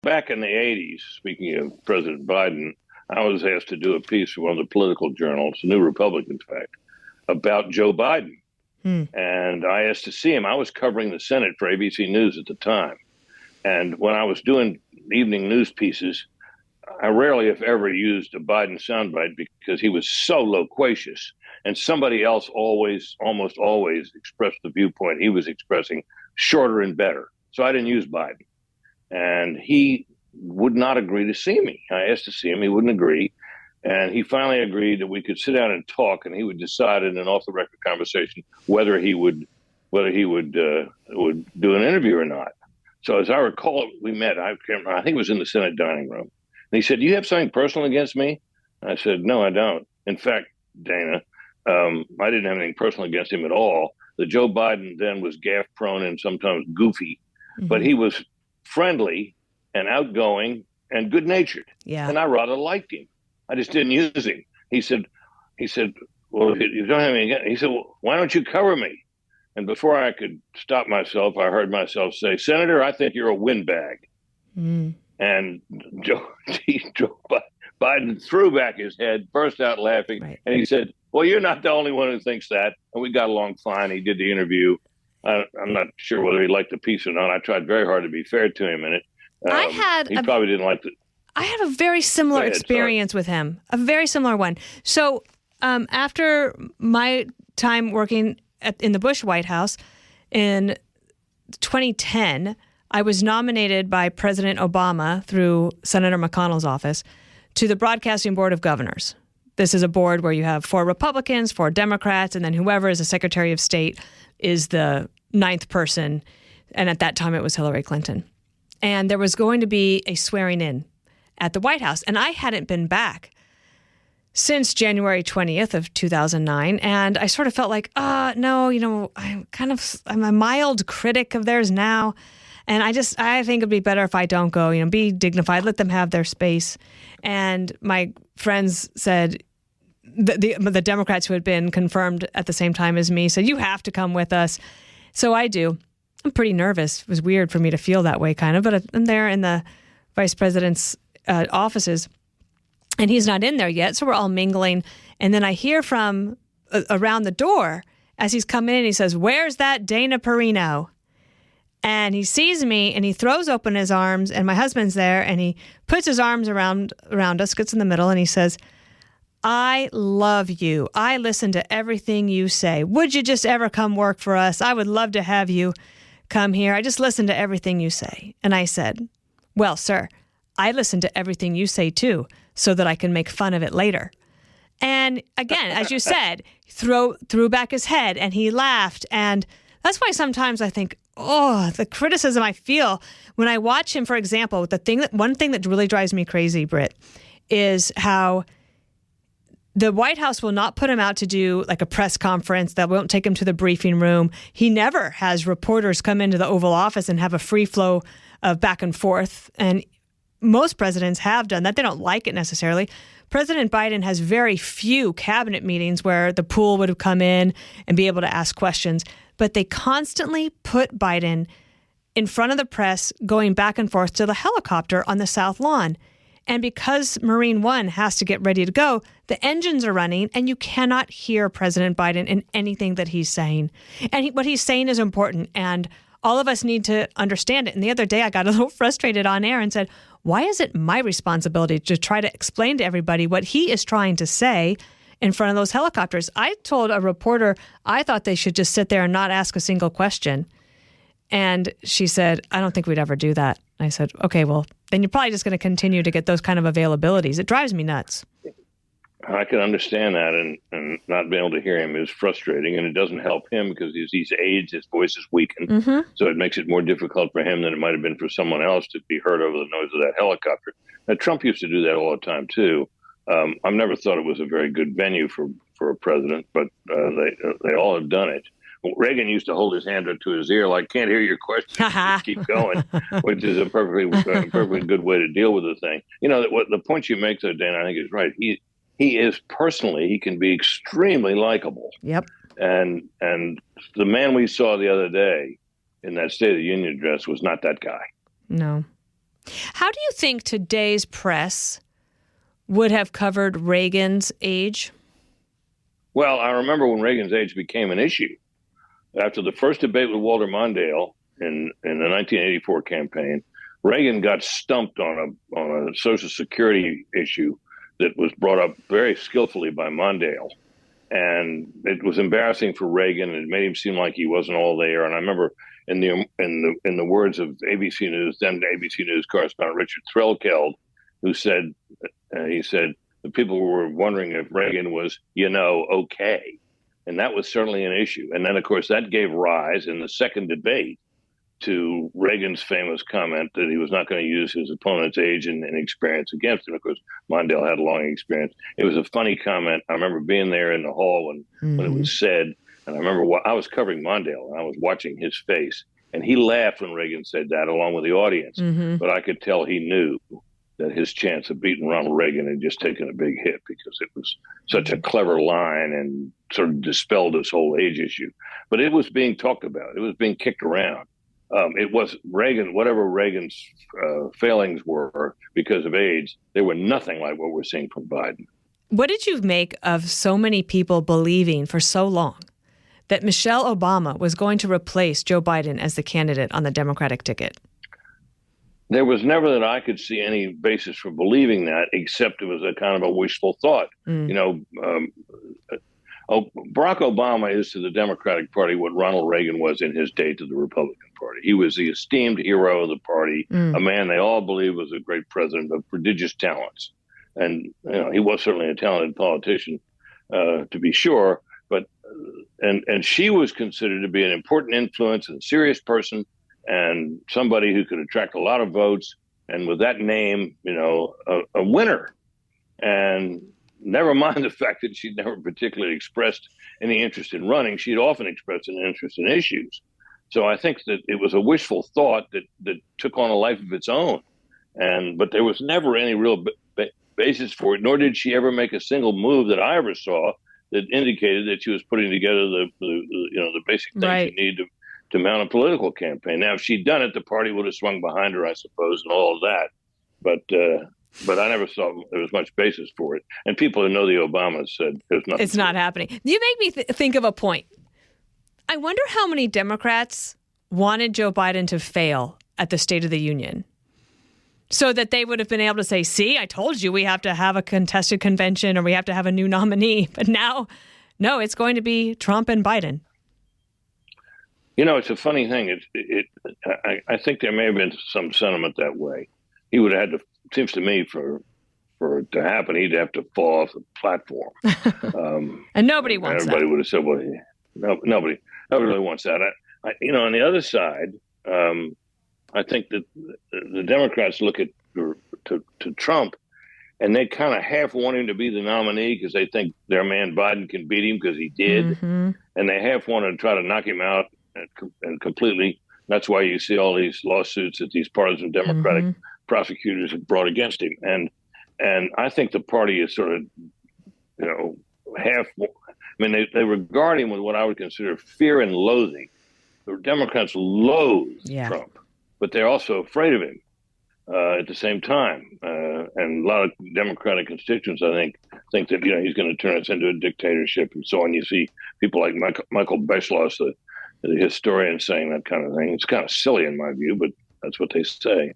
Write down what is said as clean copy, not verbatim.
back in the 80s, speaking of President Biden, I was asked to do a piece for one of the political journals, New Republic, in fact, about Joe Biden. And I asked to see him. I was covering the Senate for ABC News at the time. And when I was doing evening news pieces, I rarely, if ever, used a Biden soundbite because he was so loquacious. And somebody else almost always expressed the viewpoint he was expressing, shorter and better. So I didn't use Biden. And he would not agree to see me. I asked to see him. He wouldn't agree. And he finally agreed that we could sit down and talk, and he would decide in an off-the-record conversation whether he would do an interview or not. So as I recall, we met. I think it was in the Senate dining room. And he said, "Do you have something personal against me?" I said, "No, I don't. In fact, Dana, I didn't have anything personal against him at all. The Joe Biden then was gaffe-prone and sometimes goofy, but he was friendly and outgoing and good-natured. Yeah. And I rather liked him. I just didn't use him." He said, "Well, if you don't have any," he said, "Well, why don't you cover me?" And before I could stop myself, I heard myself say, "Senator, I think you're a windbag." And Joe Biden threw back his head, burst out laughing, and he said, "Well, you're not the only one who thinks that." And we got along fine. He did the interview. I'm not sure whether he liked the piece or not. I tried very hard to be fair to him in it. He probably didn't like it. I had a very similar experience with him, a very similar one. So after my time working in the Bush White House in 2010, I was nominated by President Obama through Senator McConnell's office to the Broadcasting Board of Governors. This is a board where you have 4 Republicans, 4 Democrats, and then whoever is the Secretary of State is the 9th person. And at that time, it was Hillary Clinton. And there was going to be a swearing in at the White House. And I hadn't been back since January 20th of 2009. And I sort of felt like, no, I'm a mild critic of theirs now. And I think it'd be better if I don't go, be dignified, let them have their space. And my friends said, the Democrats who had been confirmed at the same time as me said, "You have to come with us." So I do. I'm pretty nervous. It was weird for me to feel that way, kind of, but I'm there in the vice president's offices, and he's not in there yet. So we're all mingling. And then I hear from around the door as he's coming in, he says, "Where's that Dana Perino?" And he sees me and he throws open his arms, and my husband's there, and he puts his arms around us, gets in the middle, and he says, "I love you. I listen to everything you say. Would you just ever come work for us? I would love to have you come here. I just listen to everything you say." And I said, "Well, sir, I listen to everything you say too, so that I can make fun of it later." And again, as you said, threw back his head and he laughed. And that's why sometimes I think, the criticism I feel when I watch him, for example, one thing that really drives me crazy, Brit, is how the White House will not put him out to do like a press conference. That won't take him to the briefing room. He never has reporters come into the Oval Office and have a free flow of back and forth. And most presidents have done that. They don't like it necessarily. President Biden has very few cabinet meetings where the pool would have come in and be able to ask questions. But they constantly put Biden in front of the press going back and forth to the helicopter on the South Lawn. And because Marine One has to get ready to go, the engines are running and you cannot hear President Biden in anything that he's saying. And what he's saying is important, and all of us need to understand it. And the other day I got a little frustrated on air and said, why is it my responsibility to try to explain to everybody what he is trying to say in front of those helicopters? I told a reporter I thought they should just sit there and not ask a single question. And she said, "I don't think we'd ever do that." I said, "Okay, well, then you're probably just going to continue to get those kind of availabilities." It drives me nuts. I can understand that, and not being able to hear him is frustrating, and it doesn't help him because he's aged, his voice is weakened, so it makes it more difficult for him than it might have been for someone else to be heard over the noise of that helicopter. Now, Trump used to do that all the time, too. I've never thought it was a very good venue for a president, but they all have done it. Well, Reagan used to hold his hand up to his ear like, "Can't hear your question, just keep going," which is a perfectly good way to deal with the thing. What the point you make, though, Dan, I think is right. He is personally, he can be extremely likable. Yep. And the man we saw the other day in that State of the Union address was not that guy. No. How do you think today's press would have covered Reagan's age? Well, I remember when Reagan's age became an issue. After the first debate with Walter Mondale in the 1984 campaign, Reagan got stumped on a Social Security issue that was brought up very skillfully by Mondale. And it was embarrassing for Reagan. It made him seem like he wasn't all there. And I remember in the words of ABC News, then ABC News correspondent Richard Threlkeld, who said, he said, the people were wondering if Reagan was, okay. And that was certainly an issue. And then, of course, that gave rise in the second debate to Reagan's famous comment that he was not going to use his opponent's age and experience against him. Of course, Mondale had a long experience. It was a funny comment. I remember being there in the hall when it was said. And I remember I was covering Mondale, and I was watching his face. And he laughed when Reagan said that, along with the audience. But I could tell he knew that his chance of beating Ronald Reagan had just taken a big hit, because it was such a clever line and sort of dispelled this whole age issue. But it was being talked about. It was being kicked around. It was Reagan, whatever Reagan's failings were because of age, they were nothing like what we're seeing from Biden. What did you make of so many people believing for so long that Michelle Obama was going to replace Joe Biden as the candidate on the Democratic ticket? There was never that I could see any basis for believing that, except it was a kind of a wishful thought. Barack Obama is to the Democratic Party what Ronald Reagan was in his day to the Republican Party. He was the esteemed hero of the party, a man they all believed was a great president of prodigious talents. And he was certainly a talented politician, to be sure. But and she was considered to be an important influence and a serious person, and somebody who could attract a lot of votes, and with that name, a winner. And never mind the fact that she'd never particularly expressed any interest in running. She'd often expressed an interest in issues. So I think that it was a wishful thought that took on a life of its own. But there was never any real basis for it, nor did she ever make a single move that I ever saw that indicated that she was putting together the basic things you need to mount a political campaign. Now, if she'd done it, the party would have swung behind her, I suppose, and all of that. But I never saw there was much basis for it. And people who know the Obamas said there's nothing. It's not happening. You make me think of a point. I wonder how many Democrats wanted Joe Biden to fail at the State of the Union so that they would have been able to say, see, I told you we have to have a contested convention or we have to have a new nominee. But now, no, it's going to be Trump and Biden. It's a funny thing. I think there may have been some sentiment that way. He would have had to, seems to me, for it to happen, he'd have to fall off the platform. And nobody wants everybody that. Would have said, well, nobody really wants that. On the other side, I think that the Democrats look to Trump, and they kind of half want him to be the nominee because they think their man Biden can beat him because he did. And they half want to try to knock him out and completely. That's why you see all these lawsuits that these partisan Democratic prosecutors have brought against him. And I think the party is sort of, half. I mean, they regard him with what I would consider fear and loathing. The Democrats loathe Trump, but they're also afraid of him at the same time. And a lot of Democratic constituents, I think that he's going to turn us into a dictatorship and so on. You see people like Michael Beschloss, the historian, saying that kind of thing. It's kind of silly in my view, but that's what they say.